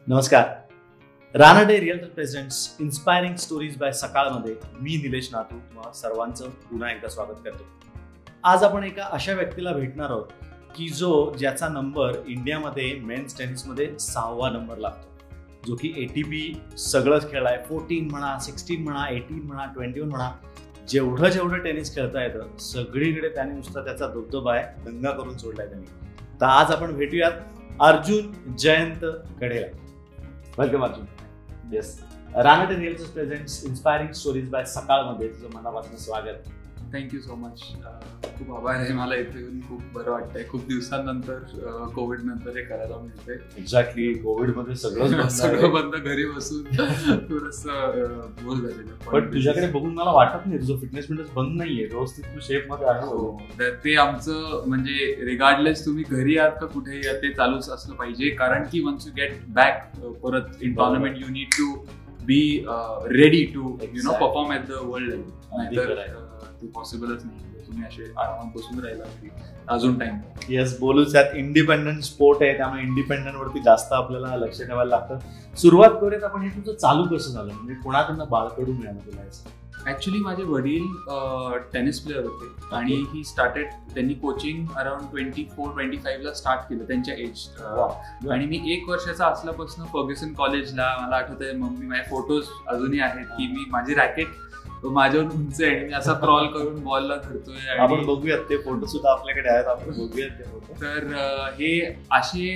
नमस्कार. Ranade realtor presents inspiring stories by सकाळमध्ये मी निलेश नातू तुम्हा सर्वांचं पुन्हा एकदा स्वागत करतो. आज आपण एका अशा व्यक्तीला भेटणार आहोत की ज्याचा नंबर इंडियामध्ये मेन्स टेनिसमध्ये 6वा नंबर लागतो, जो की ATP सगळंच खेळलाय. 14 म्हणा, 16 म्हणा, 18 म्हणा, 21 म्हणा, जेवढं टेनिस खेळता येतं सगळीकडे त्याने नुसता त्याचा दबदबा आहे दंगा करून सोडलाय त्यांनी. तर आज आपण भेटूयात अर्जुन जयंत कढेला. Welcome Arjun. Yes, Ranade realtors presents inspiring stories by सकाळमध्ये तुझं मनापासून स्वागत. Thank you so much. खूप आभार आहे. मला इथे येऊन खूप बरं वाटतंय. खूप दिवसांनंतर कोविड नंतर हे करायला मिळतंय. एक्झॅक्टली, कोविडमध्ये सगळं बंद घरी बसून थोडंसं बोर झालेलं. पण तुझ्याकडे बघून मला वाटत नाही तुझं फिटनेस बंद नाहीये, व्यवस्थित तू शेप मध्ये आहे. ते आमचं म्हणजे रिगार्डलेस तुम्ही घरी आहात का कुठेही आहात ते चालूच असलं पाहिजे, कारण की वन्स यू गेट बॅक परत in tournament you need to be ready to perform at the world level. ते पॉसिबलच नाही तुम्ही असे आरामात बसून राहिला अजून टाइम. येस, बोलूच यात इंडिपेंडंट स्पोर्ट आहे, त्यामुळे इंडिपेंडंट वरती जास्त आपल्याला लक्ष ठेवायला लागतं. सुरुवात करूयात आपण. हे तुझं चालू कसं झालं, म्हणजे कोणाकडनं बाळकडून मिळालं तुला? ऍक्च्युली माझे वडील टेनिस प्लेअर होते आणि ही स्टार्टेड, त्यांनी कोचिंग अराउंड 24-25 ला स्टार्ट केलं त्यांच्या एज. आणि मी 1 वर्षाचा असल्यापासून फर्ग्युसन कॉलेजला, मला आठवतंय मम्मी माझे फोटोज अजूनही आहेत की मी माझी रॅकेट माझ्यावर उंच आहे आणि मी असा क्रॉल करून बॉलला धरतोय. आपण बघूयात ते फोटो सुद्धा आपल्याकडे आहेत, आपण बघूयात ते फोटो. तर हे असे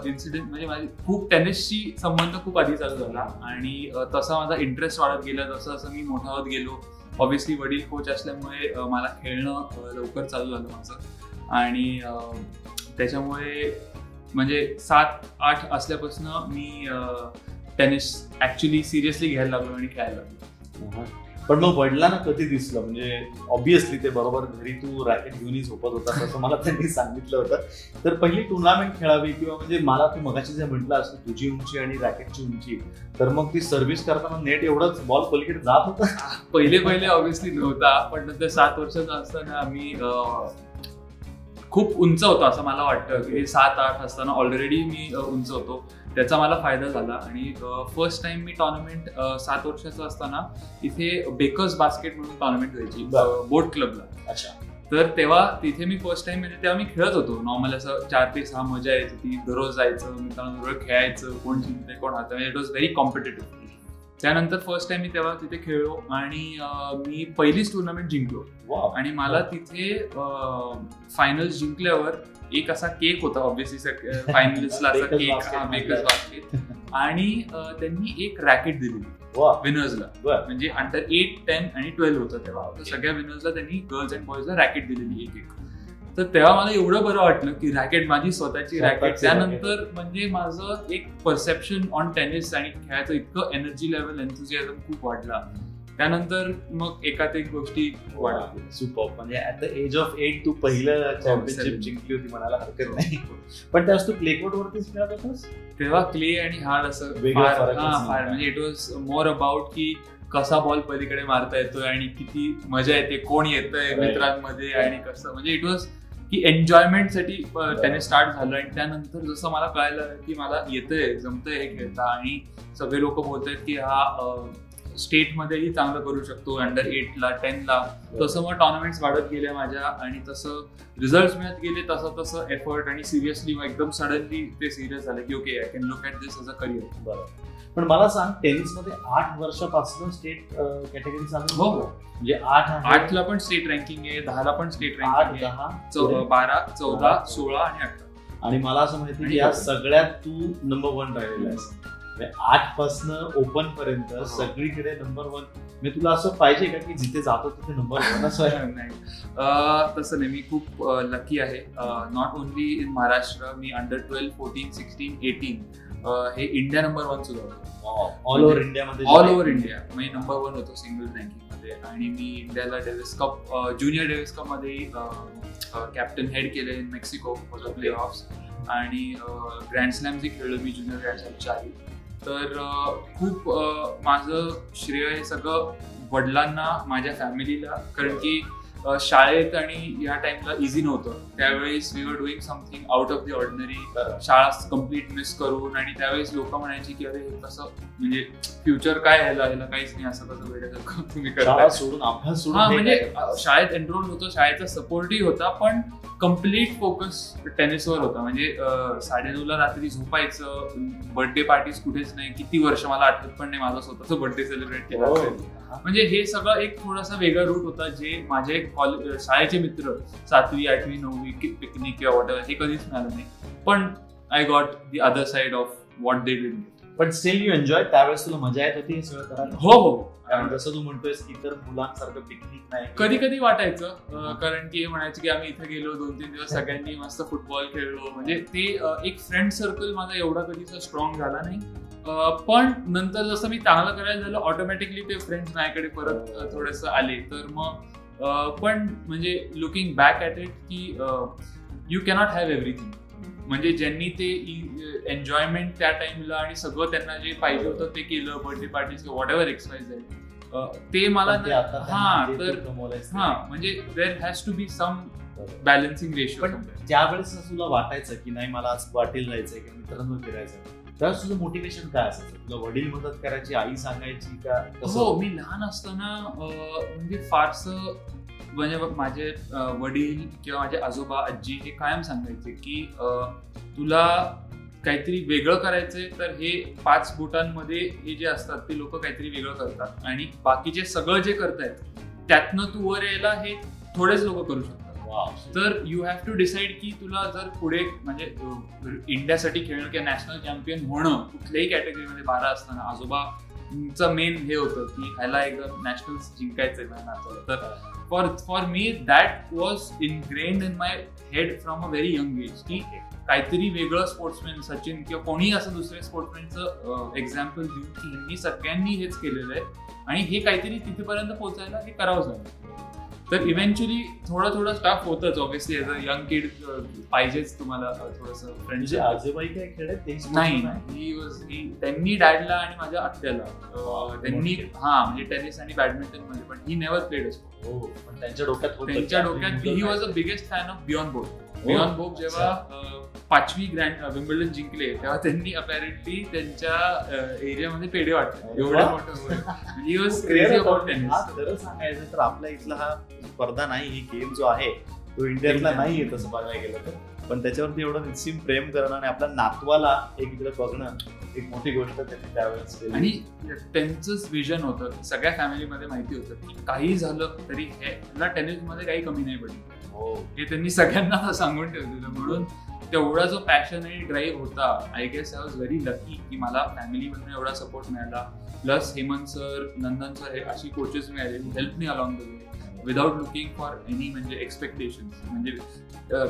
इन्सिडेंट, म्हणजे माझी खूप टेनिसशी संबंध खूप आधी चालू झाला आणि तसा माझा इंटरेस्ट वाढत गेला. जसं जसं मी मोठा होत गेलो, ऑब्व्हियसली वडील कोच असल्यामुळे मला खेळणं लवकर चालू झालं माझं. आणि त्याच्यामुळे म्हणजे 7-8 असल्यापासून मी टेनिस ऍक्च्युली सिरियसली घ्यायला लागलो आणि खेळायला लागलो. पण मग वडिलांना कधी दिसलं, म्हणजे ऑब्व्हियसली ते बरोबर घरी तू रॅकेट घेऊन झोपत होता असं मला त्यांनी सांगितलं होतं. तर पहिली टुर्नामेंट खेळावी किंवा म्हणजे मला तू मगाशी जे म्हटलं असं तुझी उंची आणि रॅकेटची उंची, तर मग ती सर्व्हिस करताना नेट एवढंच बॉल पलीकडे जात होता? पहिले ऑब्व्हियसली नव्हता, पण नंतर 7 वर्षाचा असताना आम्ही खूप उंच होतो असं मला वाटतं की 7-8 असताना ऑलरेडी मी उंच होतो. त्याचा मला फायदा झाला आणि फर्स्ट टाइम मी टुर्नामेंट 7 वर्षाचा असताना इथे बेकर्स बास्केट म्हणून टुर्नामेंट व्हायची बोट क्लबला. अच्छा. तर तेव्हा तिथे मी फर्स्ट टाइम, म्हणजे तेव्हा मी खेळत होतो नॉर्मल, असं 4 ते 6 मजा यायची ती. दररोज जायचं, मित्रांबरोबर खेळायचं, कोण जिंकते कोण हात, इट वॉज व्हेरी कॉम्पिटेटिव्ह. त्यानंतर फर्स्ट टाइम मी तेव्हा तिथे खेळलो आणि मी पहिलीच टुर्नामेंट जिंकलो. आणि मला तिथे फायनल्स जिंकल्यावर एक असा केक होता, ऑब्व्हियसली फायनलिस्टला असा केक, बेकर्स बास्केट, आणि त्यांनी एक रॅकेट दिलेली विनर्सला. म्हणजे अंडर 8, 10 आणि 12 होतं तेव्हा. तर सगळ्या विनर्सला त्यांनी गर्ल्स अँड बॉईजला रॅकेट दिलेली एक. तर तेव्हा मला एवढं बरं वाटलं की रॅकेट माझी स्वतःची रॅकेट. त्यानंतर म्हणजे माझं एक परसेप्शन ऑन टेनिस आणि खेळाचं इतकं एनर्जी लेवल, एन्थुझियाझम खूप वाढला. त्यानंतर मग एकात एक गोष्टी वाढल्या. सुपर. म्हणजे ऍट द एज ऑफ 8 तू पहिलं चॅम्पियनशिप जिंकली होती म्हणायला हरकत नाही. पण त्यावेळेस तू क्ले कोर्ट वरतीच खेळत होतास? तेव्हा क्ले आणि हार्ड असं फार, म्हणजे इट वॉज मोर अबाउट की कसा बॉल पलीकडे मारता येतोय आणि किती मजा येते, कोण येतंय मित्रांमध्ये आणि कसं, म्हणजे इट वॉज की एन्जॉयमेंटसाठी टेनिस स्टार्ट झालं. आणि त्यानंतर जसं मला कळालं की मला येतंय, जमतंय हे खेळता, आणि सगळे लोक बोलतायत की हा स्टेटमध्येही चांगलं करू शकतो, अंडर 8ला 10ला. तसं मग टुर्नामेंट्स वाढत गेल्या माझ्या आणि तसं रिझल्ट मिळत गेले. तसं एफर्ट आणि सिरियसली मग एकदम सडनली ते सिरियस झालं की okay, I can look at this as a career. बरोबर. पण मला सांग, टेनिसमध्ये 8 वर्षापासून स्टेट कॅटेगरी चालू? हो, म्हणजे 8ला पण स्टेट रँकिंग आहे, 10ला पण स्टेट रँकिंग आहे, 12, 14, 16 आणि 18. आणि मला असं माहिती की या सगळ्यात तू नंबर 1 राहिलेला आहेस. 8 पासन ओपन पर्यंत सगळीकडे नंबर 1. मी तुला असं पाहिजे का की जिथे जातो तिथे नंबर 1 असं? नाही, तसं नाही. मी खूप लकी आहे. Not only in Maharashtra, me under 12, 14, 16, 18 हे इंडिया नंबर 1 सुद्धा होतो. ऑल ओव्हर इंडियामध्ये? ऑल ओव्हर इंडिया मी नंबर 1 होतो सिंगल रँकिंग मध्ये. आणि मी इंडियाला Davis cup, junior Davis cup मध्ये कॅप्टन हेड केले in Mexico for the play offs. आणि ग्रँड स्लॅम्सही खेळलो मी, ज्युनियर ग्रँड स्लॅमच्या आधी. तर खूप माझं श्रेय हे सगळं वडिलांना, माझ्या फॅमिलीला, कारण की शाळेत आणि या टाइमला इझी नव्हतं. त्यावेळेस we were doing something out of the ordinary. शाळा कम्प्लीट मिस करून, आणि त्यावेळेस लोक म्हणायची की अरे हे कसं, म्हणजे फ्युचर काय ह्याला काहीच नाही, असं कसं वेळेसारखं तुम्ही करता. हा, म्हणजे शाळेत एनरोल होतो, शाळेचा सपोर्टही होता, पण कम्प्लीट फोकस टेनिसवर होता. म्हणजे 9:30 रात्री झोपायचं, बर्थडे पार्टीज कुठेच नाही. किती वर्ष मला आठवत पण नाही माझा स्वतःचा बर्थडे सेलिब्रेट केला असेल. म्हणजे हे सगळं एक थोडासा वेगळा रूट होता, जे माझे शाळेचे मित्र 7वी 8वी 9वी पिकनिक किंवा वॉटेवर हे कधीच मिळालं नाही. पण I got the other side of what they did. पण स्टील यू एन्जॉय. त्यावेळेस तुला मजा येत होती हे सगळं करायला? हो. जसं तू म्हणतोयस की इतर मुलांसारखं पिकनिक नाही, कधी कधी वाटायचं, कारण की म्हणायचं की आम्ही इथे गेलो 2-3 दिवस सगळ्यांनी मस्त फुटबॉल खेळलो. म्हणजे ते एक फ्रेंड सर्कल माझा एवढा कधीच स्ट्रॉंग झाला नाही. पण नंतर जसं मी चांगलं करायला झालं, ऑटोमॅटिकली ते फ्रेंड्स माझ्याकडे परत थोडंसं आले. तर मग पण म्हणजे लुकिंग बॅक ॲट इट की यू कॅनॉट हॅव एव्हरीथिंग. म्हणजे ज्यांनी ते एन्जॉयमेंट त्या टाइमला आणि सगळं त्यांना जे पाहिजे होतं ते केलं, बर्थडे पार्टीज किंवा व्हॉट एव्हर एक्सरसाइज आहे, ते मला म्हणजे there has to be some balancing ratio. पण ज्यावेळेस तुला वाटायचं की नाही मला आज वाटेल जायचंय किंवा मित्रांवर फिरायचं, त्यावेळेस तुझं मोटिवेशन काय असायचं? तुला वडील मदत करायची, आई सांगायची का? हो, मी लहान असताना म्हणजे फारसं, म्हणजे माझे वडील किंवा माझे आजोबा आजी हे कायम सांगायचे की तुला काहीतरी वेगळं करायचंय, तर हे 5 बोटांमध्ये हे जे असतात ते लोक काहीतरी वेगळं करतात, आणि बाकीचे सगळं जे करतायत त्यातनं तू वर यायला हे थोडेच लोक करू शकतात. तर यू हॅव टू डिसाईड की तुला जर पुढे म्हणजे इंडियासाठी खेळणं किंवा नॅशनल चॅम्पियन होणं कुठल्याही कॅटेगरीमध्ये 12 असताना, आजोबांचं मेन हे होतं की ह्याला एकदम नॅशनल जिंकायचंय नाचवलं. तर for me that was ingrained in my head from a very young age की काहीतरी वेगळं स्पोर्ट्समॅन, सचिन किंवा कोणी असं दुसऱ्या स्पोर्ट्समॅनचं एक्झाम्पल देऊन की ह्यांनी सगळ्यांनी हेच केलेलं आहे आणि हे काहीतरी तिथेपर्यंत पोहोचायला हे करावंच लागेल. तर इव्हेंच्युअली थोडं टफ होतच ऑब्व्हियसली एज अ यंग किड, पाहिजेच तुम्हाला थोडंसं फ्रेंड्स. आजोबाई काय खेळत नाही, त्यांनी डॅडला आणि माझ्या आत्याला त्यांनी म्हणजे टेनिस आणि बॅडमिंटन मध्ये, पण ही नेव्हर प्लेड असतो. पण त्यांच्या डोक्यात he was a biggest fan of Bjorn Borg. Bjorn Borg जेव्हा 5वी ग्रँड विम्बल्डन जिंकले तेव्हा त्यांनी अपॅरेंटली त्यांच्या एरियामध्ये पेढे वाटले. एवढं मोठं he was crazy about tennis. खरं सांगायचं तर आपल्या इथला हा स्पर्धा नाही, ही गेम जो आहे तो इंडियातला नाहीये तसं बघायला गेलं तर, पण त्याच्यावरती एवढं निश्चिम प्रेम करणं आणि आपल्या नातवाला एक इकडे बघणं एक मोठी गोष्ट त्यांनी त्यावेळेस केली. आणि त्यांचंच विजन होतं, सगळ्या फॅमिलीमध्ये माहिती होतं की काही झालं तरी ह्याला टेनिसमध्ये काही कमी नाही पडली. हे त्यांनी सगळ्यांना सांगून ठेवलेलं. म्हणून तेवढा जो पॅशन आणि ड्राईव्ह होता, I guess I was very lucky की मला फॅमिलीमधून एवढा सपोर्ट मिळाला. Plus Hemant sir, Nandan sir हे अशी कोचेस मिळाले, help me along the way without looking for any म्हणजे एक्सपेक्टेशन्स. म्हणजे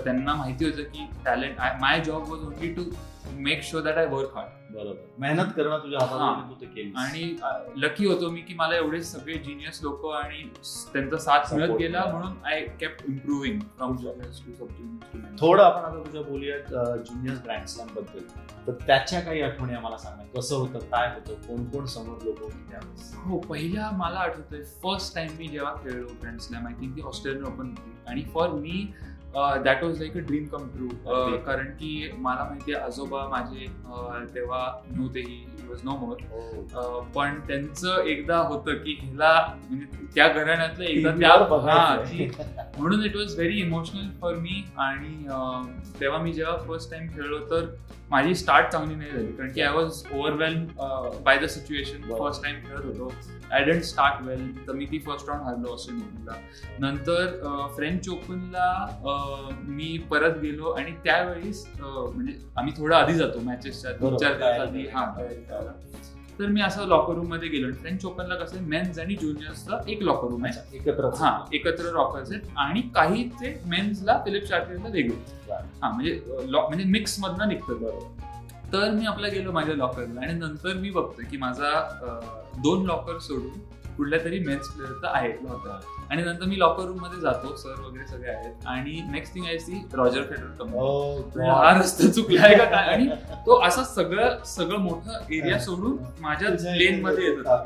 त्यांना माहिती होतं की talent, my job was only to make sure that I work hard. बरोबर, मेहनत करणं तुझ्या हातात केली. आणि लकी होतो मी की मला एवढे सगळे जिनियस लोक आणि त्यांचा साथ मिळत गेला, म्हणून I kept improving from juniors to sub juniors. थोडं आपण आता तुझ्या बोलूयात ज्युनियर्स ग्रँड स्लॅम बद्दल. तर त्याच्या काही आठवणी आम्हाला सांगा, कसं होतं, काय होतं, कोण कोण समोर लोक होते त्यावेळेस? हो, पहिला मला आठवतंय फर्स्ट टाइम मी जेव्हा खेळलो ग्रँड स्लॅम, आय थिंक ती ऑस्ट्रेलियन ओपन होती, आणि for me that was like a dream come true. कारण की मला माहिती आहे आजोबा माझे तेव्हा नव्हते, ही वॉज नो मोर. पण त्यांचं एकदा होतं की हिला म्हणजे त्या घराण्यातलं एकदा त्या, म्हणून it was very emotional for me. आणि तेव्हा मी जेव्हा फर्स्ट टाइम खेळलो तर माझी स्टार्ट चांगली नाही झाली, कारण की I was overwhelm by the situation. First time खेळत होतो, आय डिडंट स्टार्ट वेल, तर मी ती फर्स्ट राऊंड हरलो ऑस्ट्रेलियन ओपनला. नंतर फ्रेंच ओपनला मी परत गेलो, आणि त्यावेळेस म्हणजे आम्ही थोडं आधी जातो मॅचेसच्या 3-4 दिवस आधी. तर मी असं लॉकर रूम मध्ये गेलो. फ्रेंच ओपनला कसं मेन्स आणि ज्युनियर्सचा एक लॉकर रूम आहे, एकत्र लॉकर्स आहेत, आणि काही ते मेन्सला फिलिप चार्टियरला वेगळे, म्हणजे मिक्स मधनं निघतं. तर मी आपला गेलो माझ्या लॉकरला, आणि नंतर मी बघतोय की माझा 2 लॉकर सोडून कुठल्या तरी मेन्स प्लेअरचा आहे होता. आणि नंतर मी लॉकर रूम मध्ये जातो, सर वगैरे सगळे आहेत, आणि next thing I see Roger Federer हा रस्ता चुकलाय का काय. आणि तो असं सगळं मोठं एरिया सोडून माझ्या लेन मध्ये येत होता.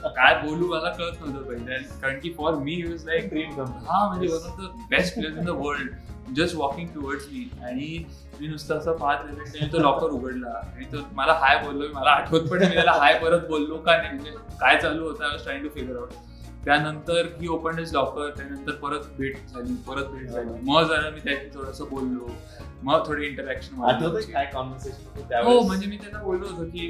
काय बोलू मला कळत नव्हतं पहिले, कारण की for me is like dream हा म्हणजे one of the best players in the world just walking towards me. आणि मी नुसतं असं पाहत राहिले, तो लॉकर उघडला आणि तो मला हाय बोललो. मला आठवत पण मी त्याला हाय परत बोललो का नाही, म्हणजे काय चालू होतं, I was trying to figure out. त्यानंतर ही ओपन हिज लॉकर, त्यानंतर परत भेट झाली. मग जरा मी त्याशी थोडंसं बोललो, मग थोडी इंटरॅक्शन. हो, म्हणजे मी त्यांना बोललो होतो की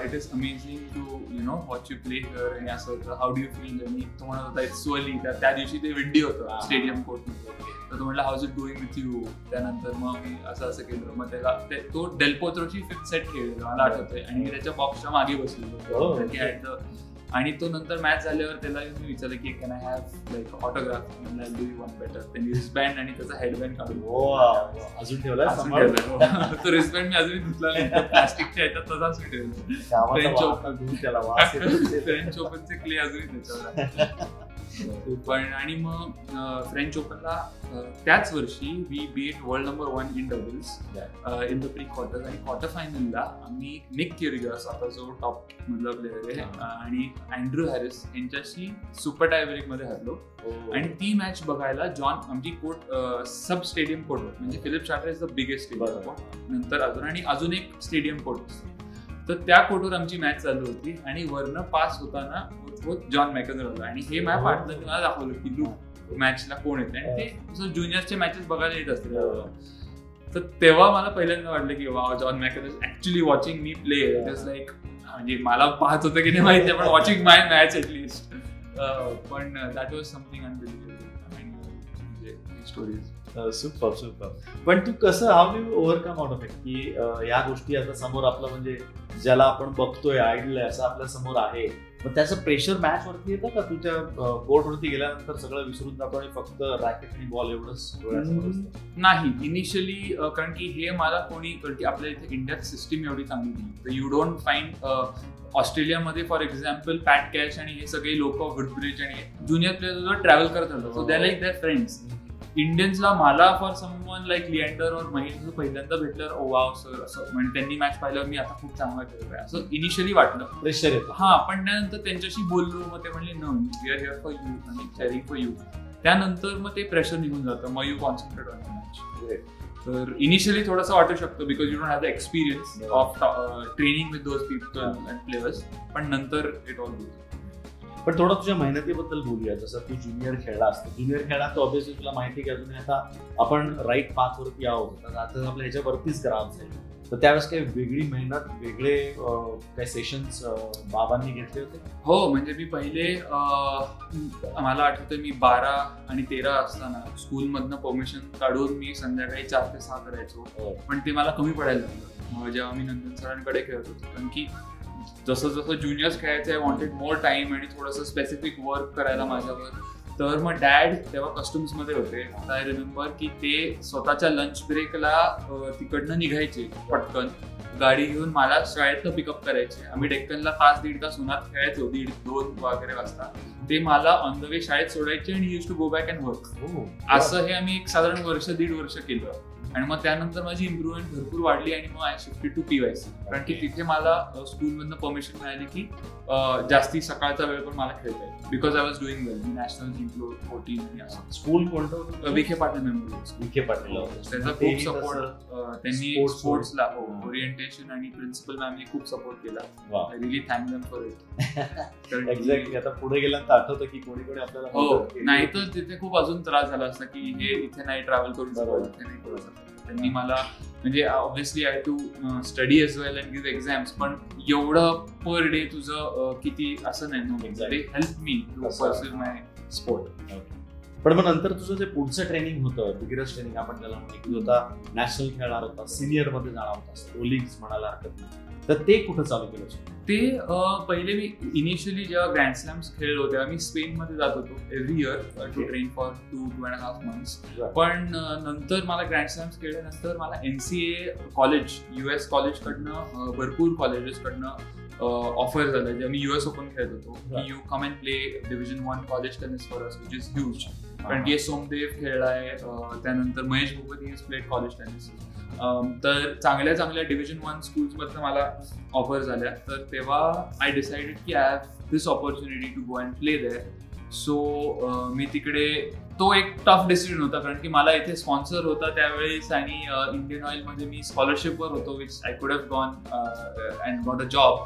it is amazing to you know watch you play here, आणि असं होतं हाऊ डू यू फील. आणि तो म्हणत होता इट्स सो अर्ली. त्या दिवशी ते विंडी होतं स्टेडियम कोर्टमध्ये, तर तो म्हटलं house it going with you. त्यानंतर मग मी असं केलं. मग त्याला तो डेल पोत्रोची 5th सेट खेळलेला मला आठवतंय, आणि मी त्याच्या बॉक्सच्या मागे बसलेलो. आणि तो नंतर मॅच झाल्यावर त्याला मी विचारलं की can I have like autograph. Do you want better. त्यांनी रिस्बँड आणि त्याचा हेडबँड काढून अजून ठेवला. तो रिस्बँड मी अजून धुतला नाही, प्लास्टिकच्या ह्याच्यात तसाच मी ठेवला. फ्रेंच ओपनचे क्ले अजूनही त्याच्यावर. पण आणि मग फ्रेंच ओपनला त्याच वर्षी we beat world number 1 in doubles in the pre quarter. आणि क्वार्टर फायनलला आम्ही निक किर्गियोस, आता जो टॉप मधला प्लेअर आहे, आणि अँड्रू हॅरिस यांच्याशी सुपर टाय ब्रेक मध्ये हरलो. आणि ती मॅच बघायला आमची कोर्ट सब स्टेडियम कोर्ट, म्हणजे Philippe Chatrier is the biggest stadium court, नंतर अजून एक स्टेडियम कोर्ट. तर त्या कोर्टवर आमची मॅच चालू होती, आणि वरनं पास होताना जॉन मॅकनर होता. आणि हे माझ्या पार्टनरने मला दाखवलं की लुक मॅचला कोण येते, आणि ते ज्युनियरचे मॅचेस बघायला येत असतील. तर तेव्हा मला पहिल्यांदा वाटलं की वा, John McEnroe actually watching me play. It like म्हणजे मला पाहत होतं की नाही माहिती, पण वॉचिंग माय मॅच ऍटलीस्ट. पण दॅट वॉज समथिंग अनबिलिव्हेबल. म्हणजे स्टोरीज सुपर. पण तू कसं how do you overcome out of it की या गोष्टी आता समोर आपलं म्हणजे ज्याला आपण बघतोय आयडल आहे असं आपल्या समोर आहे, मग त्याचं प्रेशर मॅच वरती येतं का? तू त्या कोर्टवरती गेल्यानंतर सगळं विसरून जातो आणि फक्त रॅकेट आणि बॉल एवढंच? नाही, इनिशियली कारण की हे मला कोणी, आपल्या इथे इंडियात सिस्टीम एवढी चांगली नाही. तर यू डोंट फाइंड ऑस्ट्रेलियामध्ये फॉर एक्झाम्पल पॅट कॅश आणि हे सगळे लोक वुडब्रिज आणि ज्युनियर प्लेयर्स ट्रॅव्हल करत होतो, so they like their friends. इंडियन्सला मला फॉर समवन लाईक लिएंडर और महेश पहिल्यांदा भेटल्यावर ओ वाव सर असं, म्हणजे त्यांनी मॅच पाहिल्यावर मी आता खूप चांगला खेळतोय असं इनिशियली वाटलं, प्रेशर येतं. हा, पण त्यानंतर त्यांच्याशी बोललो, मग ते म्हणले no we are here for you आणि चेअरिंग फॉर यू. त्यानंतर मग ते प्रेशर निघून जातं, मग you concentrate on the match. तर इनिशियली थोडंसं वाटू शकतं because you don't have the experience of training with those people and players, पण नंतर इट ऑल गुड. पण थोडं तुझ्या मेहनतीबद्दल बोलूया. जसं तू ज्युनियर खेळला असतो, ज्युनियर खेळला तर ऑब्व्हियसली तुला माहिती की अजून आता आपण राईट पाथवरती आहोत, तर आता आपल्या ह्याच्यावरतीच ग्राफ जाईल. तर त्यावेळेस काही वेगळी मेहनत, वेगळे काही सेशन्स बाबांनी घेतले होते? हो, म्हणजे मी पहिले मला आठवतं मी 12 आणि 13 असताना स्कूलमधनं परमिशन काढून मी संध्याकाळी 4 ते 6 करायचो, पण ते मला कमी पडायला लागलं जेव्हा मी नंदन सरांकडे खेळत होतो. कारण की जसं जसं ज्युनियर्स खेळायचं आय वॉन्टेड मोर टाइम आणि थोडंसं स्पेसिफिक वर्क करायला माझ्यावर. तर मग डॅड तेव्हा कस्टम्समध्ये होते. आय रिमेंबर की ते स्वतःच्या लंच ब्रेकला तिकडनं निघायचे पटकन गाडी घेऊन, मला शाळेतनं पिकअप करायचे. आम्ही डेक्कनला 1-1.5 तास उन्हात खेळायचो, 1:30-2 वगैरे वाजता. ते मला ऑन द वे शाळेत सोडायचे आणि use to go back and work. असं हे आम्ही एक साधारण 1-1.5 वर्ष केलं. आणि मग त्यानंतर माझी इम्प्रुव्हमेंट भरपूर वाढली आणि मग आय शिफ्टेड टू PYC, कारण की तिथे मला स्कूलमधनं परमिशन मिळाली की जास्ती सकाळचा वेळ पण मला खेळता येईल, because I was doing well. National जिंकलो 14 आणि असं. स्कूल कोणतं? विखे पाटील मेमोरियल. विखे पाटील, त्याचा खूप सपोर्ट त्यांनी स्पोर्ट्सला, ओरिएंटेशन आणि प्रिन्सिपल मॅमनी खूप सपोर्ट केला. I relief thank them for it. Exactly. आता पुढे गेल्यानंतर आठवतं की कोणी कोणी आपल्याला, हो, नाही तर तिथे खूप अजून त्रास झाला असता की हे इथे नाही ट्रॅव्हल करू शकत, इथे नाही करू शकत. त्यांनी मला, म्हणजे obviously I to study as well and give exams, पण एवढं पर डे तुझं किती असं नाही. They help me to pursue my sport. पण मग नंतर तुझं जे पुढचं ट्रेनिंग होतं, बिगिनर्स ट्रेनिंग आपण त्याला म्हणतो, होता नॅशनल खेळणार होता, सिनियर मध्ये जाणार होता, प्रो लीग्स म्हणायला हरकत नाही, तर ते कुठं चालू केलं? ते पहिले मी इनिशियली जेव्हा ग्रँड स्लॅम्स खेळलो तेव्हा मी स्पेनमध्ये जात होतो every year to train for 2.5 months. पण नंतर मला ग्रँड स्लॅम्स खेळल्यानंतर मला NCAA कॉलेज, US कॉलेजकडनं, भरपूर कॉलेजेसकडनं ऑफर झाल्या जेव्हा मी US ओपन खेळत होतो की you come and play Division 1 college tennis for us, which is huge. कारण की सोमदेव खेळलाय, त्यानंतर Mahesh Bhupathi is played college tennis. तर चांगल्या चांगल्या Division 1 स्कूल्स मध्ये मला ऑफर झाल्या. तर तेव्हा आय डिसाइडेड की I have this opportunity to go and play there. So मी तिकडे, तो एक टफ डिसिजन होता कारण की मला इथे स्पॉन्सर होता त्यावेळेस आणि इंडियन ऑइल मध्ये मी स्कॉलरशिपवर होतो, which I could have gone and got a job.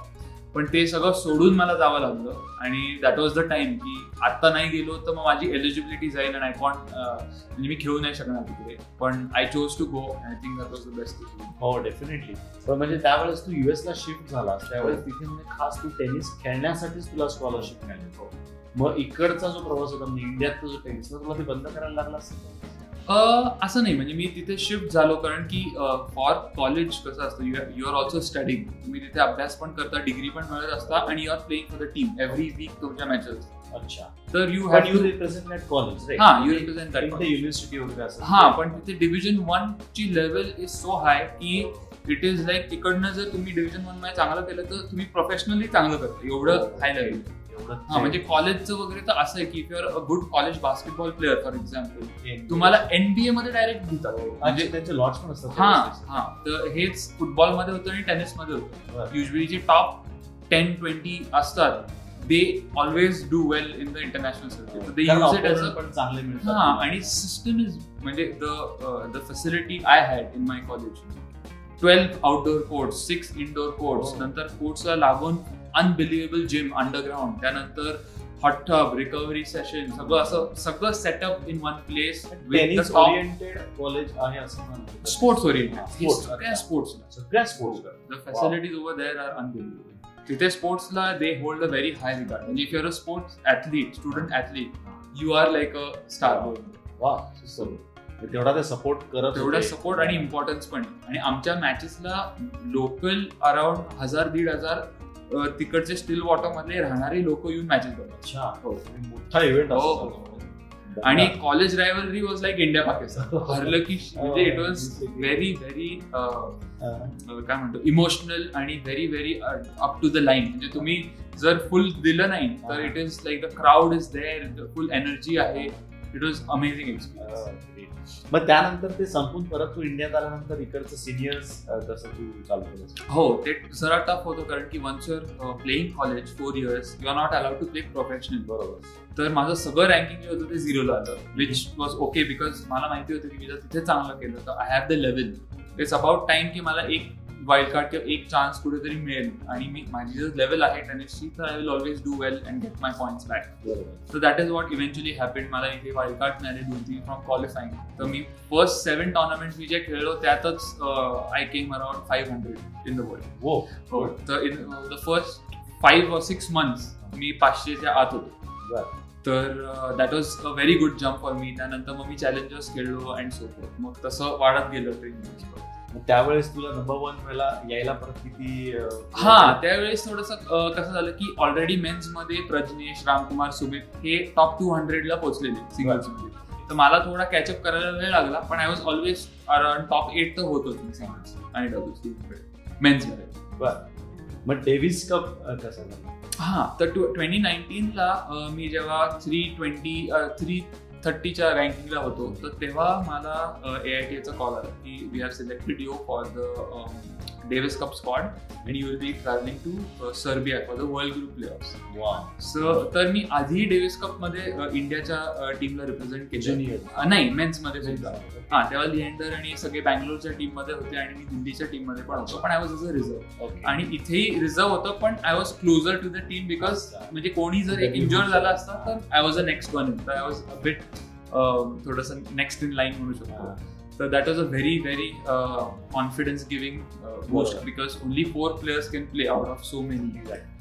पण ते सगळं सोडून मला जावं लागलं आणि दॅट वॉज द टाइम की आता नाही गेलो तर मग माझी एलिजिबिलिटी जाईल आणि आय कॉन्ट, म्हणजे मी खेळू नाही शकणार तिकडे. पण I chose to go. I think that was the best. हो डेफिनेटली. पण म्हणजे त्यावेळेस तू US ला शिफ्ट झालास, त्यावेळेस तिथे म्हणजे खास तू टेनिस खेळण्यासाठीच तुला स्कॉलरशिप मिळाली. मग इकडचा जो प्रवास होता म्हणजे इंडियातला जो टेनिस तुला ते बंद करायला लागला असेल? असं नाही, म्हणजे मी तिथे शिफ्ट झालो कारण की फॉर कॉलेज कसं असतं, यू आर ऑल्सो स्टडिंग. तुम्ही तिथे अभ्यास पण करता, डिग्री पण मिळत असता आणि you are playing for the team every week तुमच्या मॅचेस. अच्छा. तर you represent that college. You represent that university वगैरे असं. पण तिथे Division 1 ची लेवल इज सो हाय की इट इज लाईक तिकडनं जर तुम्ही Division 1 मध्ये चांगलं केलं तर तुम्ही प्रोफेशनली चांगलं करता, एवढं हाय लेवल. म्हणजे कॉलेजचं वगैरे तर असं आहे की if you are a good college basketball player for example, तुम्हाला NBA मध्ये डायरेक्ट घेतात. म्हणजे त्यांचे लॉट्स पण असतात. तर हेच फुटबॉल मध्ये होतं आणि टेनिस मध्ये होतं. युजली जे टॉप 10-20 असतात they always do well in the international circuit. They use it as a. आणि सिस्टम इज, म्हणजे the facility I had in my college, 12 outdoor courts, 6 indoor courts, नंतर कोर्ट्सला लागून अनबिलिव्हेबल जिम अंडरग्राउंड, त्यानंतर hot tub, recovery session, सगळं setup in one place. Tennis oriented college आहे असं म्हणतात. Sports oriented. सगळ्या sports. The facilities over there are unbelievable. तिथे स्पोर्ट्सला they hold a very high regard. म्हणजे if you are a sports athlete, student athlete, you are like a star. तेवढा ते support करत, तेवढा सपोर्ट आणि इम्पॉर्टन्स पण. आणि आमच्या मॅचेसला लोकल अराउंड 1000-1500 तिकडचे स्टील वॉटर मध्ये राहणारे लोक येऊन मॅचेस बघतात. मोठा इव्हेंट. आणि college rivalry was like India Pakistan. हरलं की म्हणजे इट वॉज व्हेरी व्हेरी काय म्हणतो इमोशनल आणि very very up to the line. म्हणजे तुम्ही जर फुल दिलं नाही तर it is like the crowd is there, full energy आहे. It was amazing experience. मग त्यानंतर ते संपून परत तू इंडियात आल्यानंतर इकडचं सिनियर्स कसं तू चालू केलंस? हो, ते जरा टफ होतं कारण की once you are playing college 4 years you are not allowed to play professional. बरोबर. तर माझं सगळं रँकिंग जे होतं ते 0ला आलं, विच वॉज ओके बिकॉज मला माहिती होतं की मी जर तिथे चांगलं केलं तर I have the level. It's about time की मला एक वाईल्ड कार्ड किंवा एक चान्स कुठेतरी मिळेल आणि मी माझी जर लेवल आहे टेनिसची तर I will always do well and gate my points back. So that is what eventually happened. मला इथे वाईल्ड कार्ड मिळाले 2-3 फ्रॉम क्वालिफाईंग. तर मी फर्स्ट 7 टुर्नामेंट्स मी जे खेळलो त्यातच I came around 500 in the world. तर in the first 5 or 6 months मी 500च्या आत होतो. तर that was a very good jump for me. त्यानंतर मग मी चॅलेंजर्स खेळलो अँड सो फोर्थ. मग तसं वाढत गेलं ट्रेनिंग. त्यावेळेस तुला नंबर 1 व्हायला यायला परत किती? त्यावेळेस थोडंसं कसं झालं की ऑलरेडी मेन्स मध्ये प्रजनेश, रामकुमार, सुमित हे टॉप 200ला पोहोचलेले सिंगल्स मध्ये. तर मला थोडा कॅचअप करायला वेळ लागला, पण I was always around top 8 तर होत होतो सिंगल्स आणि डबल्स मेन्स मध्ये. मग डेव्हिस कप कसं झालं? तर 2019ला मी जेव्हा 330च्या रँकिंगला होतो तर तेव्हा मला AITA कॉल आला की we have selected you for the Davis Cup squad and you will be travelling to Serbia for the world group playoffs. So तर मी आधी डेव्हिस कप मध्ये इंडियाच्या टीमला रिप्रेझेंट केलं. नाही, मेन्स मध्ये सुद्धा. तेव्हा लिएंडर आणि सगळे बँगलोरच्या टीम मध्ये होते आणि मी दिल्लीच्या टीम मध्ये पण होतो. पण I was as a reserve. आणि इथेही रिझर्व होतं पण I was closer to the team because म्हणजे कोणी जर एक इंज्युअर झाला असता तर I was a next one. तर आय वॉज अ बिट थोडंसं नेक्स्ट इन लाईन म्हणू शकतो. So that was a very, very confidence giving boost because only 4 players can play out of so many.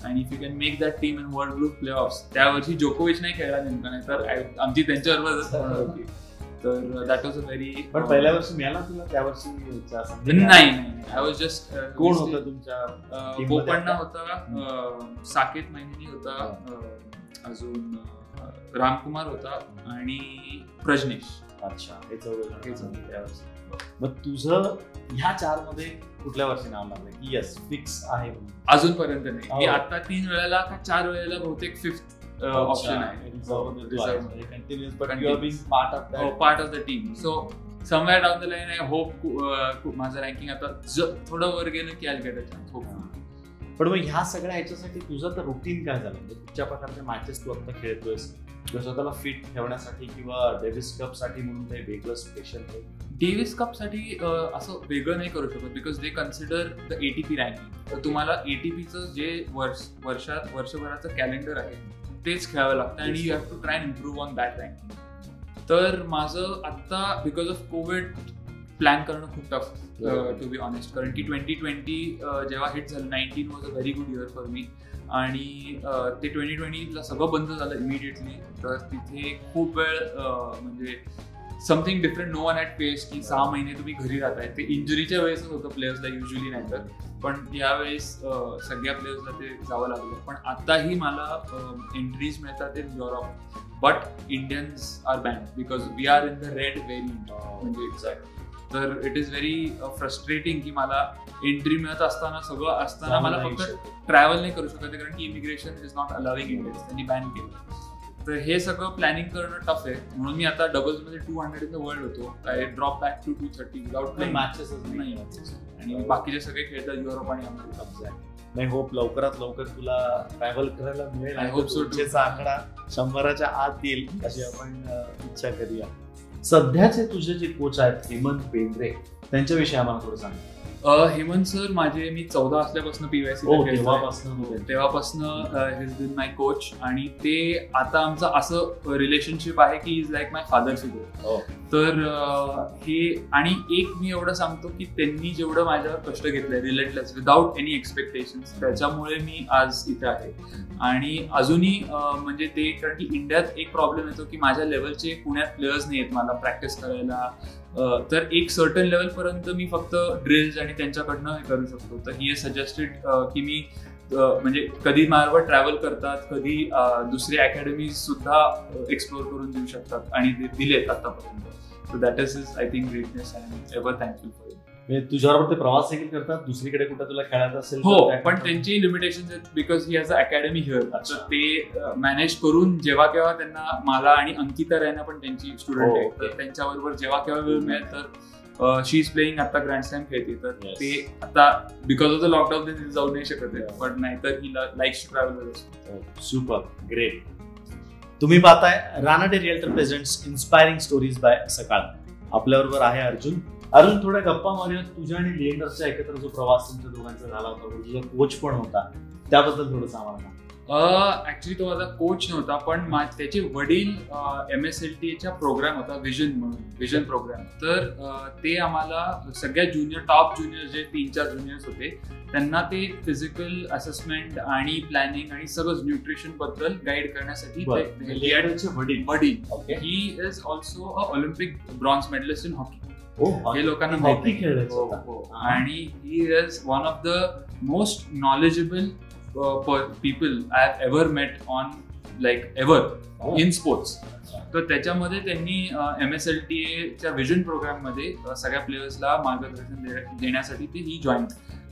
And if you can make that team in world group playoffs, त्या वर्षी जोकोविच नाही खेळला नेमका, नाही तर आमची त्यांच्याबरोबर होती. तर दॅट वॉज अ व्हेरी. पण पहिल्या वर्षी मिळाला तुला? त्या वर्षी नाही, आय वॉज जस्ट. कोण होतं तुमच्या? बोपण्णा होता, साकेत महिनी होता, अजून रामकुमार होता आणि प्रजनेश. अच्छा, मग तुझं ह्या 4 मध्ये कुठल्या वर्षी नाव लागलं की येस फिक्स आहे म्हणून? अजूनपर्यंत नाही. मी आता 3 वेळेला का 4 वेळेला बहुतेक 5th ऑप्शन आहे. Continuous but you are being part of the team. So somewhere down the line I hope माझं रँकिंग आता थोडं वर गेलं की I get a chance hope. पण मग ह्या सगळ्या ह्याच्यासाठी तुझं तर रुटीन काय झालं? म्हणजे कुठच्या प्रकारचे मॅचेस तू आता खेळतोयस किंवा स्वतःला फिट ठेवण्यासाठी किंवा डेव्हिस कप साठी म्हणून काही वेगळं स्पेशल? डेव्हिस कप साठी असं वेगळं नाही करू शकत because they consider the ATP ranking. तर तुम्हाला ATPचं जे वर्षभराचं कॅलेंडर आहे तेच खेळावं लागतं आणि you have to try and improve on that ranking. तर माझं आत्ता बिकॉज ऑफ कोविड प्लॅन करणं खूप टफ टू बी ऑनेस्ट. कारण की 2020 जेव्हा हिट झालं 19 was a very good year for me आणि ते 2020ला सगळं बंद झालं इमिडिएटली. तर तिथे खूप वेळ म्हणजे something different no one had face की 6 महिने तुम्ही घरी राहताय. ते इंजुरीच्या वेळेसच होतं प्लेयर्सला युजली नाही तर, पण यावेळेस सगळ्या प्लेयर्सला ते जावं लागलं. पण आताही मला एंट्रीज मिळतात in Europe but Indians are banned because we are in the red variant. म्हणजे तर इट इज व्हेरी फ्रस्ट्रेटिंग की मला एंट्री मिळत असताना सगळं असताना मला फक्त ट्रॅव्हल नाही करू शकत कारण की immigration is not allowing Indians, त्यांनी बॅन केलं. तर हे सगळं प्लॅनिंग करणं टफ आहे. म्हणून मी आता डबल्स मध्ये 200 इन द वर्ल्ड होतो. I drop back to 230 without matches नाही. आणि बाकीचे सगळे खेळतात युरोप आणि अमेरिका. नाही होप लवकरात लवकर तुला ट्रॅव्हल करायला मिळेल. I hope so. आकडा 100च्या आत येईल अशी आपण इच्छा करूया. सध्याचे तुझे जे कोच आहेत हेमंत बेंद्रे त्यांच्याविषयी आम्हाला थोडं सांग. हेमंत सर माझे मी 14 असल्यापासून PYC तेव्हापासून हिज बीन माय कोच आणि ते आता आमचं असं रिलेशनशिप आहे की is like my father figure. तर हे आणि एक मी एवढं सांगतो की त्यांनी जेवढं माझ्यावर कष्ट घेतलंय रिलेटलेस विदाउट एनी एक्सपेक्टेशन्स त्याच्यामुळे मी आज इथे आहे. आणि अजूनही म्हणजे ते कारण की इंडियात एक प्रॉब्लेम येतो की माझ्या लेवलचे पुण्यात प्लेयर्स नाही आहेत मला प्रॅक्टिस करायला. तर एक सर्टन लेवल पर्यंत मी फक्त ड्रिल्स आणि त्यांच्याकडनं हे करू शकतो. तर ही सजेस्टेड की मी म्हणजे कधी माझ्यावर ट्रॅव्हल करतात कधी दुसरी अकॅडमीज सुद्धा एक्सप्लोर करून देऊ शकतात आणि ते दिलेत आतापर्यंत. So that is I think greatness I am ever thankful for it. तुझ्याबरोबर ते प्रवास देखील करतात दुसरीकडे कुठे तुला खेळायचं असेल? हो पण त्यांची लिमिटेशन आहेत because he has a academy here. तर ते मॅनेज करून जेव्हा केव्हा त्यांना मला आणि अंकिता रैना पण त्यांची स्टुडंट आहे तर त्यांच्याबरोबर जेव्हा केव्हा वेळ मिळेल तर शी इज प्लेइंग आता ग्रँड स्लॅम खेळते. तर ते आता बिकॉज ऑफ द लॉकडाऊन ते जाऊ नाही शकत आहे पण नाही तर he likes to travel. Super great. तुम्ही पाहताय Ranade realtor presents inspiring stories by Sakal. आपल्याबरोबर आहे अर्जुन. थोड्या गप्पा मारूया तुझ्या आणि लिएंडरचा एकत्र जो प्रवास तुमच्या दोघांचा झाला होता तुझा कोच पण होता त्याबद्दल थोडंसं आम्हाला सांग. ऍक्च्युली तो माझा कोच नव्हता पण त्याचे वडील MSLTA प्रोग्राम होता विजन म्हणून विजन प्रोग्राम. तर ते आम्हाला सगळ्या ज्युनियर टॉप ज्युनियर जे 3-4 ज्युनियर्स होते त्यांना ते फिजिकल असेसमेंट आणि प्लॅनिंग आणि सगळं न्यूट्रिशन बद्दल गाईड करण्यासाठी वडील he is also a Olympic bronze medallist in hockey. हे लोकांना हॉकी खेळायचं आणि he is one of the most knowledgeable people I have ever met on like ever in sports. तर त्याच्यामध्ये त्यांनी MSLTA विजन प्रोग्राम मध्ये सगळ्या प्लेयर्सला मार्गदर्शन देण्यासाठी ते ही जॉईन.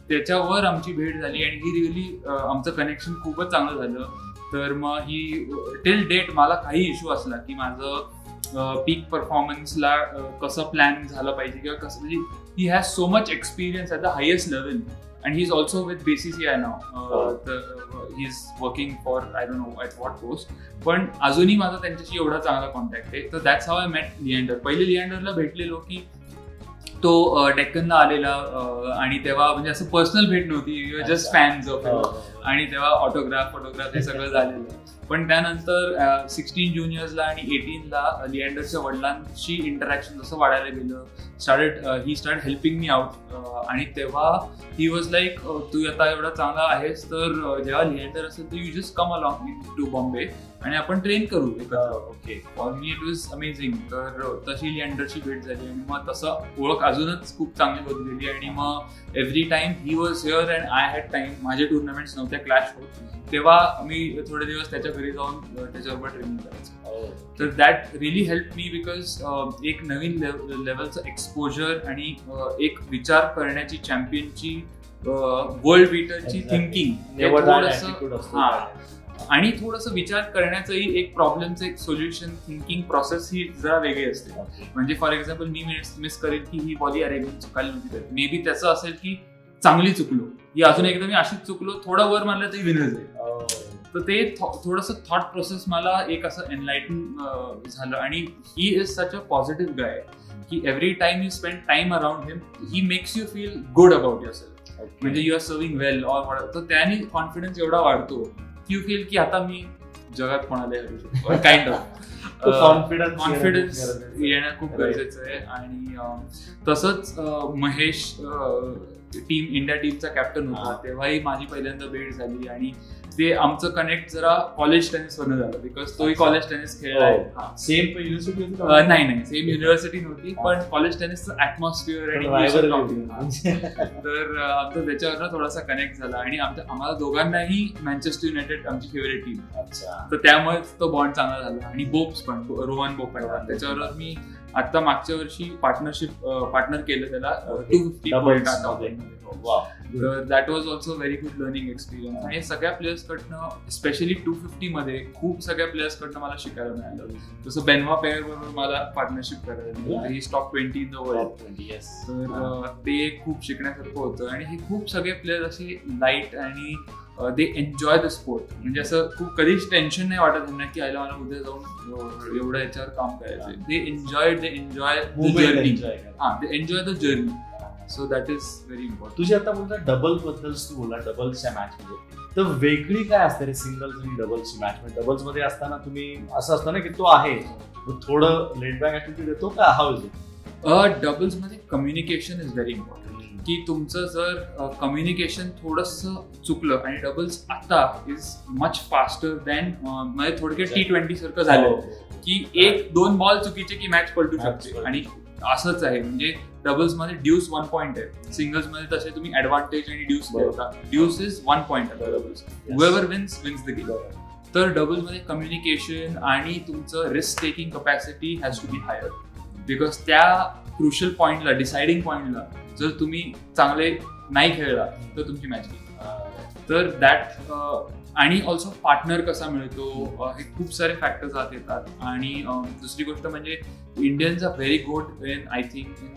त्याच्यावर आमची भेट झाली आणि ही रिअली आमचं कनेक्शन खूपच चांगलं झालं. तर मग ही टिल डेट मला काही इश्यू असला की माझं पीक परफॉर्मन्सला कसं प्लॅन झालं पाहिजे किंवा कसं म्हणजे he has so much experience at the highest level. And he's also with BCCI now. He's working for I don't know at what post. पण अजूनही माझा त्यांच्याशी एवढा चांगला कॉन्टॅक्ट आहे. तर that's how I met Leander. पहिले लिएंडरला भेटलेलो की तो डेक्कनला आलेला आणि तेव्हा म्हणजे असं पर्सनल भेट नव्हती जस्ट फॅन्स ऑफ आणि तेव्हा ऑटोग्राफ हे सगळं झालेलं. पण त्यानंतर 16 ज्युनियर्सला आणि 18ला लिएंडरच्या वडिलांशी इंटरॅक्शन जसं वाढायला गेलं ही स्टार्ट हेल्पिंग मी आउट. आणि तेव्हा ही वॉज लाईक तू आता एवढा चांगला आहेस तर जेव्हा लिएंडर असेल तर you just come along to Bombay आणि आपण ट्रेन करू एकत्र. Okay for me it was amazing. तर तशी लिएंडरची भेट झाली आणि मग तसं ओळख अजूनच खूप चांगली होत गेली. आणि मग every time he was here and I had time. माझे टुर्नामेंट्स नव्हत्या क्लॅश होत तेव्हा मी थोडे दिवस त्याच्या घरी जाऊन त्याच्याबरोबर ट्रेनिंग करायचो. तर that relief help me because एक नवीन लेवलचं एक्सपोजर आणि एक विचार करण्याची चॅम्पियनची वर्ल्ड बीटरची थिंकिंग आणि थोडंसं विचार करण्याचंही एक प्रॉब्लेमचं एक सोल्युशन थिंकिंग प्रोसेस ही जरा वेगळी असते. म्हणजे फॉर एक्झाम्पल मी मिस करेल की ही बॉली अरे मी चुकायला नव्हती, मे बी त्याचं असेल की चांगली चुकलो, ही अजून एकदा मी अशीच चुकलो, थोडं वर मारलं तरी विनर जाईल. तर ते थोडंसं थॉट प्रोसेस मला एक असं एनलाइटन झालं. आणि he is such a positive guy की every time you spend time around him he makes you feel good about yourself. म्हणजे you are serving well or तर त्याने कॉन्फिडन्स एवढा वाढतो की यू फील की आता मी जगात कोणाला हरवू शकतो. काइंड ऑफ कॉन्फिडन्स येणं खूप गरजेचं आहे. आणि तसंच महेश इंडिया टीमचा कॅप्टन होता, तेव्हाही माझी पहिल्यांदा भेट झाली. आणि ते आमचं कनेक्ट जरा कॉलेज टेनिस वरनं झालं बिकॉज तोही कॉलेज टेनिस खेळलाय. सेम युनिव्हर्सिटी नाही सेम युनिव्हर्सिटी नव्हती, पण कॉलेज टेनिसचं ऍटमॉस्फिअर आणि तर आमचा त्याच्यावर थोडासा कनेक्ट झाला. आणि आम्हाला दोघांनाही मँचेस्टर युनायटेड आमची फेवरेट टीम, तर त्यामुळेच तो बॉन्ड चांगला झाला. आणि बोप्स पण रोहन बोपण्णा, त्याच्यावर मी आता मागच्या वर्षी पार्टनर केलं त्याला 250. तर that was also very good learning experience. आणि सगळ्या प्लेयर्स कडनं स्पेशली 250 मध्ये खूप सगळ्या प्लेयर्स कडनं मला शिकायला मिळालं. जसं बेनवा पेअर बरोबर मला पार्टनरशिप करायला मिळालं, ही टॉप 20 इन द वर्ल्ड. तर ते खूप शिकण्यासारखं होतं. आणि हे खूप सगळे प्लेयर्स असे लाईट आणि दे एन्जॉय द स्पोर्ट. म्हणजे असं खूप कधीच टेन्शन नाही वाटत त्यांना की आयला मला उद्या जाऊन एवढं याच्यावर काम करायचं. They enjoy the journey. They enjoy the journey. So that is very important. तुझी आता बोलता डबल बद्दल तू बोला, डबल्सच्या मॅच मध्ये तर वेगळी काय असते रे सिंगल्स आणि डबल्सची मॅच मध्ये? डबल्स मध्ये असताना तुम्ही असं असतं ना की तो आहे थोडं लेट बॅक ऍटिट्यूड येतो का? How is it? डबल्स मध्ये कम्युनिकेशन इज व्हेरी इम्पॉर्टंट. की तुमचं जर कम्युनिकेशन थोडंसं चुकलं, आणि डबल्स आता इज मच फास्टर दॅन म्हणजे थोडक्यात T20 सारखं झालं की 1-2 बॉल चुकीचे की मॅच पलटू शकते. आणि असंच आहे. म्हणजे डबल्स मध्ये ड्यूस 1 पॉइंट आहे, सिंगल्स मध्ये तसे तुम्ही ऍडव्हान्टेज आणि ड्यूस देता. ड्यूस इज 1 पॉइंट आहे doubles. Whoever wins the game. तर डबल्स मध्ये कम्युनिकेशन आणि तुमचं risk taking capacity has to be higher because त्या क्रुशियल पॉइंटला, डिसाइडिंग पॉइंटला जर तुम्ही चांगले नाही खेळला तर तुमची मॅच गेली. तर दॅट आणि ऑल्सो पार्टनर कसा मिळतो, हे खूप सारे फॅक्टर्स आत येतात. आणि दुसरी गोष्ट म्हणजे Indians are very good in I think in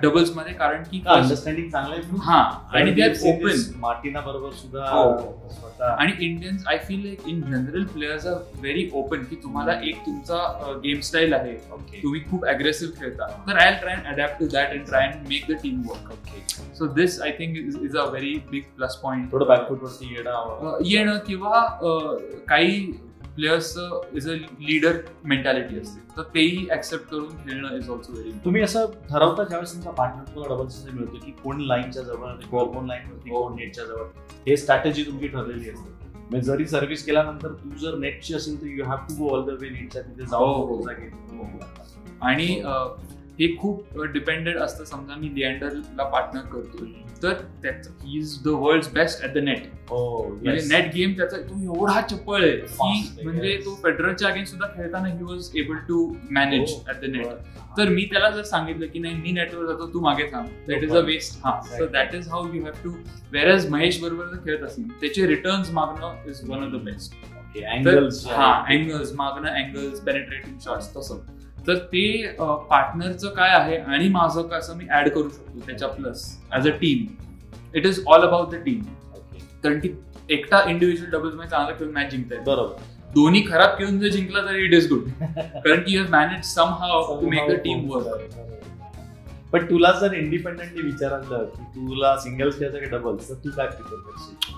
doubles मध्ये, कारण की अंडरस्टँडिंग चांगलं आहे. आणि दे आर ओपन. मार्टिना बरोबर सुद्धा. आणि Indians I feel like in general players are very open की तुम्हाला एक तुमचा गेम स्टाईल आहे, तुम्ही खूप अग्रेसिव्ह खेळता, तर I try and adapt to that and try and make the team work. So this I think is a very big plus point. थोडं बॅकफूटवरती येणं किंवा काही players is a leader mentality असते, तर तेही ऍक्सेप्ट करून खेळणं इज ऑल्सो व्हेरी. तुम्ही असं ठरवता ज्यावेळेस तुमचा पार्टनर तुम्हाला डबल्स मिळतो की कोण लाईनच्या जवळ, कोण लाईनवरती, कोण नेटच्या जवळ, हे स्ट्रॅटेजी तुमची ठरलेली असते. म्हणजे जरी सर्व्हिस केल्यानंतर तू जर नेटची असेल तर you have to go all the way नेटच्या तिथे जाऊन. आणि हे खूप डिपेंडेंट असतं. समजा मी लिएंडरला पार्टनर करतोय तर he is the world best at the net. म्हणजे नेट गेम त्याचा तो एवढा चप्पळ आहे की म्हणजे तो फेडररच्या अगेन्स्ट सुद्धा खेळताना he was able to manage at the net. तर मी त्याला जर सांगितलं की नाही मी नेटवर जातो, तू मागे थांब, that is a waste. So that is how you have to. Whereas Mahesh बरोबर जर खेळत असेल त्याचे रिटर्न्स मागणं is one of the best. Angles मागणं, अँगल्स, पेनिट्रेटिंग शॉट्स, तसं. तर ते पार्टनरचं काय आहे आणि माझं कसं मी ऍड करू शकतो त्याच्या plus as a team. It is all about the team. कारण की एकटा इंडिव्हिज्युअल डबल्स मध्ये चांगला खेळून मॅच जिंकताय, बरोबर. दोन्ही खराब खेळून जर जिंकला तरी इट इज गुड, कारण की you have manage somehow to make the team work. पण तुला जर इंडिपेंडेंटली विचारलं की तुला सिंगल्स खेळायचं की डबल्स, तर तू काय प्रिफर करशील?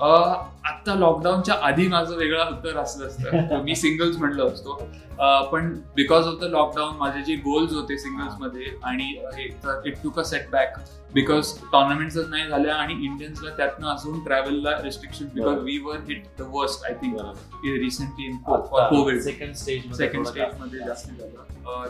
आता लॉकडाऊनच्या आधी माझं वेगळं उत्तर असलं असतं, मी सिंगल्स म्हटलं असतो. पण बिकॉज ऑफ द लॉकडाऊन माझे जे गोल्स होते सिंगल्स मध्ये आणि it took a setback because tournaments नाही झाल्या आणि इंडियन्सला त्यातनं अजून ट्रॅव्हलला restriction because we were hit the worst I think recently in covid. Second stage मध्ये जास्त झालं.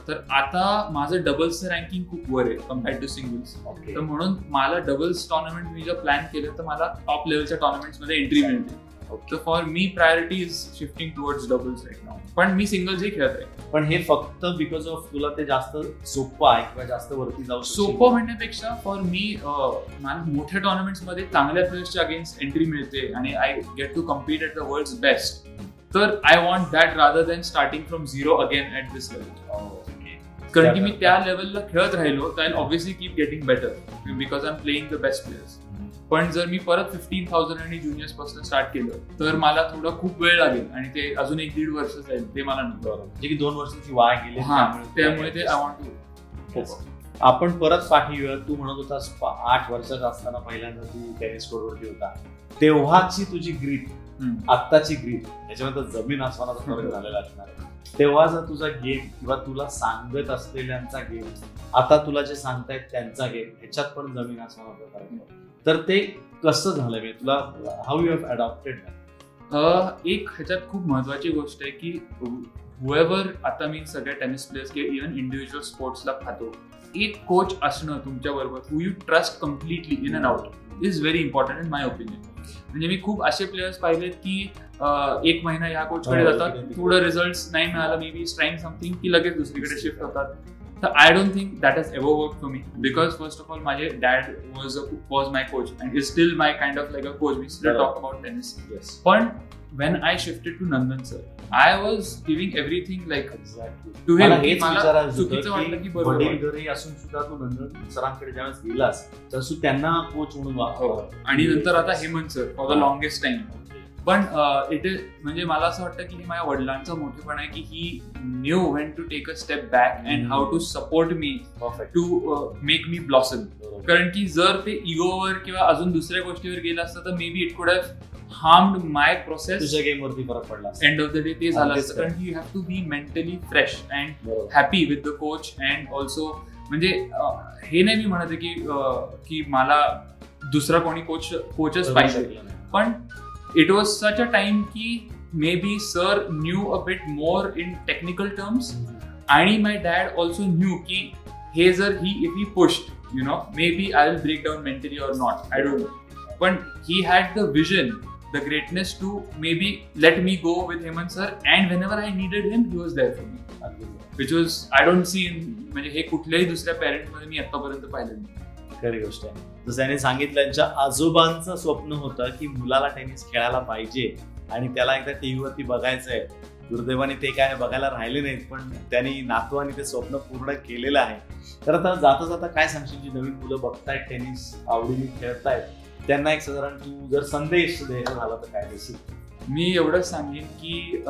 तर आता माझं डबल्सचं रँकिंग खूप वर आहे कम्पेअर्ड टू सिंगल्स. तर म्हणून मला डबल्स टुर्नामेंट मी जर प्लॅन केलं तर मला टॉप लेवलच्या टुर्नामेंट्स मध्ये एंट्री मिळते. तर for me priority is shifting towards doubles right now. पण मी सिंगल्सही खेळत आहे. पण हे फक्त बिकॉज ऑफ तुला ते जास्त सोपं आहे किंवा जास्त वरती जाऊ सोपं म्हणण्यापेक्षा फॉर मी मला मोठ्या टुर्नामेंट्स मध्ये चांगल्या प्लेयर्सच्या अगेन्स्ट एंट्री मिळते आणि I get to compete at the world's best. तर I want that rather than starting from zero again at this level. कारण की मी त्या लेवलला खेळत राहिलो तर I obviously keep getting better because I am playing the best players. पण जर मी परत 15,000 आणि ज्युनियर्स पासून स्टार्ट केलं तर मला थोडं खूप वेळ लागेल आणि ते अजून 1-1.5 वर्ष जाईल. ते मला नको, जे की 2 वर्षाची वाया गेली. त्यामुळे ते आय वॉन्ट टू. आपण परत पाठी येऊया. तू म्हणत होतास 8 वर्षाचा असताना पहिल्यांदा तू टेनिस कोर्टवरती होता. तेव्हाची तुझी ग्रीप, आत्ताची ग्रीप याच्यामध्ये जमीन आसमानाचा फरक झालेला असणार आहे. तेव्हाचा तुझा गेम किंवा तुला सांगत असलेल्यांचा गेम, आता तुला जे सांगतायत त्यांचा गेम, ह्याच्यात पण जमीन आसमानाचा फरक आहे. तर ते कसं झालं म्हणजे तुला, हाऊ यू हॅव अडॉप्टेड? एक ह्याच्यात खूप महत्वाची गोष्ट आहे की हुएवर, आता मी सगळ्या टेनिस प्लेयर्स किंवा इव्हन इंडिव्हिज्युअल स्पोर्ट्सला पाहतो, एक कोच असणं तुमच्या बरोबर who you trust completely in and out is very important in my opinion. म्हणजे मी खूप असे प्लेयर्स पाहिलेत की 1 महिना ह्या कोचकडे जातात, थोडं रिझल्ट नाही मिळालं, मे बी ट्राईंग समथिंग, की लगेच दुसरीकडे शिफ्ट होतात. तर I don't think that has ever work for me because first of all माझे dad was my coach and is still my kind of like a coach. We still talk about tennis. पण when I shifted to Nandan sir, I was giving everything like to him. मला चुकीचं वाटलं की बरोबर घरी असून सुद्धा तू नंदन सरांकडे ज्यावेळेस गेलास तर तू त्यांना कोच म्हणून वापरला. आणि नंतर आता Hemant sir for the longest time. पण इट इज म्हणजे मला असं वाटतं की हे माझ्या वडिलांचं मोठेपण आहे की he knew when to take a step back and how to support me to make me blossom. कारण की जर ते इगोवर किंवा अजून दुसऱ्या गोष्टीवर गेलं असतं तर मे बी इट कुड हॅव harmed my process. तुझ्या गेम वरती फरक पडला. एंड ऑफ द डे ते झालं असतं. कारण you have to be mentally fresh and happy with the coach and also. म्हणजे हे नाही मी म्हणत की मला दुसरा कोणी कोचच पाहिजे, पण it was such a time की maybe sir knew a bit more in technical terms आणि माय डॅड ऑल्सो न्यू की हे जर if he pushed you know maybe I will break down mentally or not, I don't know. पण he had the vision, the greatness to maybe let me go with Hemant sir, and whenever I needed him, he was there for me. Which was I don't see in म्हणजे हे कुठल्याही दुसऱ्या parent मध्ये मी आतापर्यंत पाहिलं नाही. खरी गोष्ट आहे. जसं त्यांनी सांगितलं त्यांच्या आजोबांचं स्वप्न होतं की मुलाला टेनिस खेळायला पाहिजे आणि त्याला एकदा टीव्हीवरती बघायचंय. दुर्दैवाने ते काय बघायला राहिले नाहीत, पण त्यांनी नातवाने ते स्वप्न पूर्ण केलेलं आहे. तर आता जाता जाता काय सांगशील जी नवीन मुलं बघतायत टेनिस, आवडीने खेळतायत, त्यांना एक साधारण तू जर संदेश द्यायचा झाला तर काय देशील? मी एवढंच सांगेन की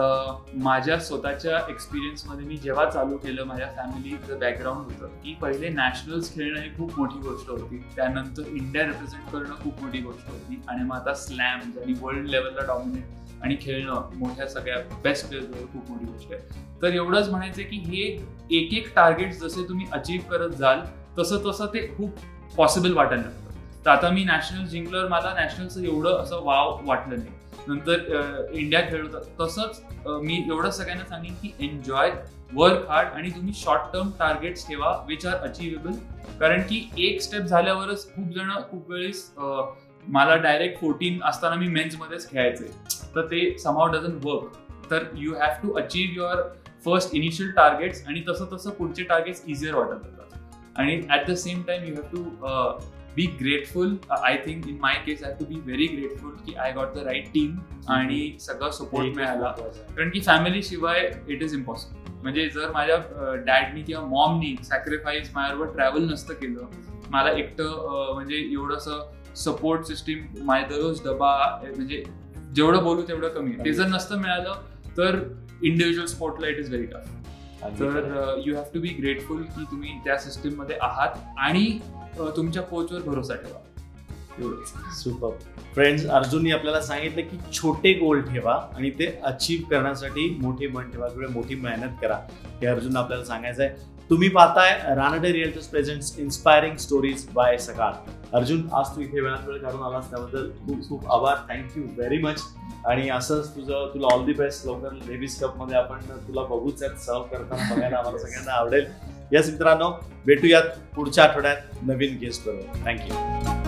माझ्या स्वतःच्या एक्सपिरियन्समध्ये मी जेव्हा चालू केलं, माझ्या फॅमिलीचं बॅकग्राऊंड होतं की पहिले नॅशनल्स खेळणं ही खूप मोठी गोष्ट होती, त्यानंतर इंडिया रिप्रेझेंट करणं खूप मोठी गोष्ट होती आणि मग आता स्लॅम्स आणि वर्ल्ड लेवलला डॉमिनेट आणि खेळणं मोठ्या सगळ्या बेस्ट प्लेयर्सवर खूप मोठी गोष्ट आहे. तर एवढंच म्हणायचं की हे एक टार्गेट जसे तुम्ही अचीव्ह करत जाल तसं तसं ते खूप पॉसिबल वाटायला लागतं. तर आता मी नॅशनल जिंकल्यावर मला नॅशनलचं एवढं असं वाव वाटलं नाही. नंतर इंडिया खेळत तसंच मी एवढं सगळ्यांना सांगेन की एन्जॉय, वर्क हार्ड आणि तुम्ही शॉर्ट टर्म टार्गेट्स ठेवा विच आर अचिव्हेबल. कारण की एक स्टेप झाल्यावरच खूप वेळेस मला डायरेक्ट 14 असताना मी मेन्समध्येच खेळायचंय तर ते समाव डझंट वर्क. तर you have to achieve your first initial targets आणि तसं तसं पुढचे टार्गेट्स इझियर वाटत जातात. आणि at the same time you have to be grateful. I think in my case I have to be very grateful की I got the right team आणि सगळं सपोर्ट मिळाला. कारण की फॅमिली शिवाय इट इज इम्पॉसिबल. म्हणजे जर माझ्या डॅडनी किंवा मॉमनी सॅक्रिफाईस माझ्याबरोबर ट्रॅव्हल नसतं केलं, मला एकटं म्हणजे एवढंसं सपोर्ट सिस्टीम, माझ्या दररोज डबा, म्हणजे जेवढं बोलू तेवढं कमी, ते जर नसतं मिळालं तर इंडिव्हिज्युअल स्पोर्टला इट इज व्हेरी टफ. तर you have to be grateful की तुम्ही त्या सिस्टीम मध्ये आहात आणि तुमच्या कोचवर भरोसा ठेवा. सुपर. फ्रेंड्स, अर्जुनने आपल्याला सांगितलं की छोटे गोल ठेवा आणि ते अचीव्ह करण्यासाठी मोठी मन ठेवा किंवा मोठी मेहनत करा, हे अर्जुन आपल्याला सांगायचं आहे. तुम्ही पाहताय Ranade realtors presents inspiring stories by सकाळ. अर्जुन, आज तू इथे वेळात वेळ काढून आलास त्याबद्दल खूप खूप आभार. Thank you very much. आणि असंच तुला ऑल दी बेस्ट. लवकर डेव्हिस कप मध्ये आपण तुला बघूच सर्व करताना बघायला आम्हाला सगळ्यांना आवडेल. यस मित्रांनो, भेटूयात पुढच्या आठवड्यात नवीन गेस्ट बरोबर. थँक्यू.